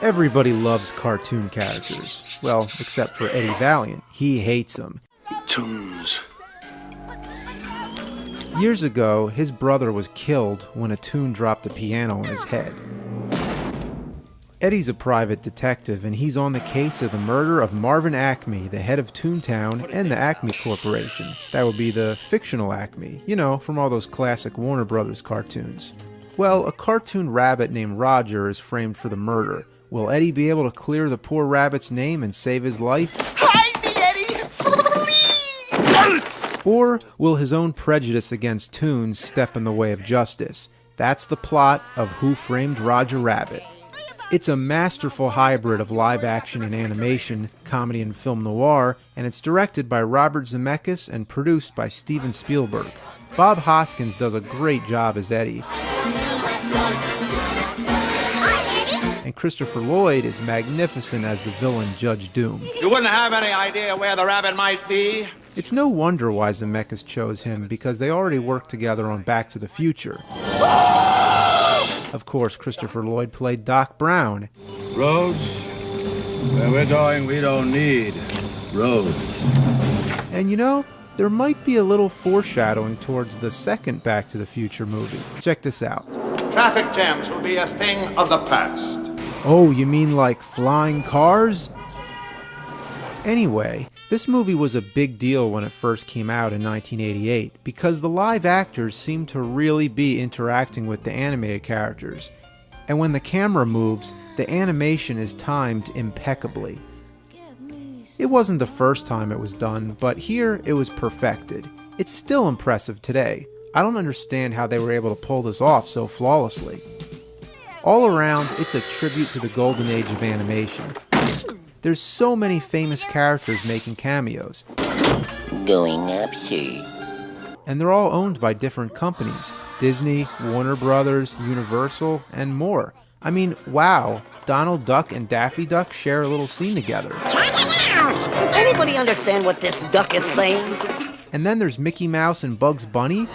Everybody loves cartoon characters. Well, except for Eddie Valiant. He hates them. Toons. Years ago, his brother was killed when a toon dropped a piano on his head. Eddie's a private detective, and he's on the case of the murder of Marvin Acme, the head of Toontown and the Acme Corporation. That would be the fictional Acme, you know, from all those classic Warner Brothers cartoons. Well, a cartoon rabbit named Roger is framed for the murder. Will Eddie be able to clear the poor rabbit's name and save his life? Hide me, Eddie! Please! Or will his own prejudice against toons step in the way of justice? That's the plot of Who Framed Roger Rabbit. It's a masterful hybrid of live action and animation, comedy and film noir, and it's directed by Robert Zemeckis and produced by Steven Spielberg. Bob Hoskins does a great job as Eddie. And Christopher Lloyd is magnificent as the villain Judge Doom. You wouldn't have any idea where the rabbit might be? It's no wonder why Zemeckis chose him, because they already worked together on Back to the Future. Of course, Christopher Lloyd played Doc Brown. Roads? Where we're going, we don't need roads. And you know, there might be a little foreshadowing towards the second Back to the Future movie. Check this out. Traffic jams will be a thing of the past. Oh, you mean like flying cars? Anyway, this movie was a big deal when it first came out in 1988 because the live actors seemed to really be interacting with the animated characters. And when the camera moves, the animation is timed impeccably. It wasn't the first time it was done, but here it was perfected. It's still impressive today. I don't understand how they were able to pull this off so flawlessly. All around, it's a tribute to the golden age of animation. There's so many famous characters making cameos. Going up, sir. And they're all owned by different companies. Disney, Warner Brothers, Universal, and more. I mean, wow, Donald Duck and Daffy Duck share a little scene together. Does anybody understand what this duck is saying? And then there's Mickey Mouse and Bugs Bunny.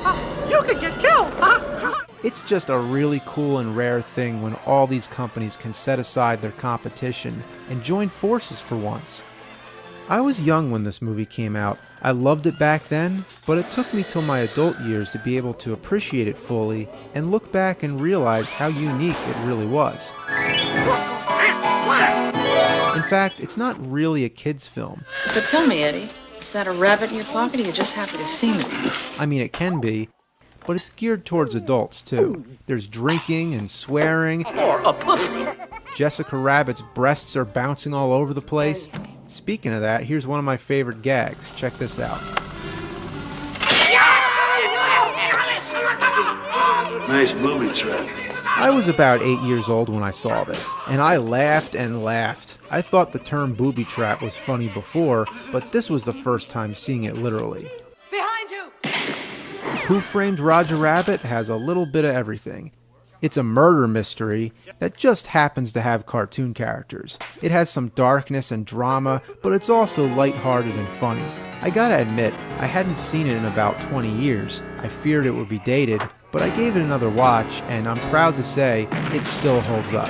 You could get killed, huh? It's just a really cool and rare thing when all these companies can set aside their competition and join forces for once. I was young when this movie came out. I loved it back then, but it took me till my adult years to be able to appreciate it fully and look back and realize how unique it really was. In fact, it's not really a kid's film. But tell me, Eddie, is that a rabbit in your pocket or are you just happy to see me? I mean, it can be, but it's geared towards adults too. There's drinking and swearing. Or a pussy. Jessica Rabbit's breasts are bouncing all over the place. Speaking of that, here's one of my favorite gags. Check this out. Nice booby trap. I was about 8 years old when I saw this, and I laughed and laughed. I thought the term booby trap was funny before, but this was the first time seeing it literally. Behind you! Who Framed Roger Rabbit has a little bit of everything. It's a murder mystery that just happens to have cartoon characters. It has some darkness and drama, but it's also lighthearted and funny. I gotta admit, I hadn't seen it in about 20 years. I feared it would be dated, but I gave it another watch, and I'm proud to say it still holds up.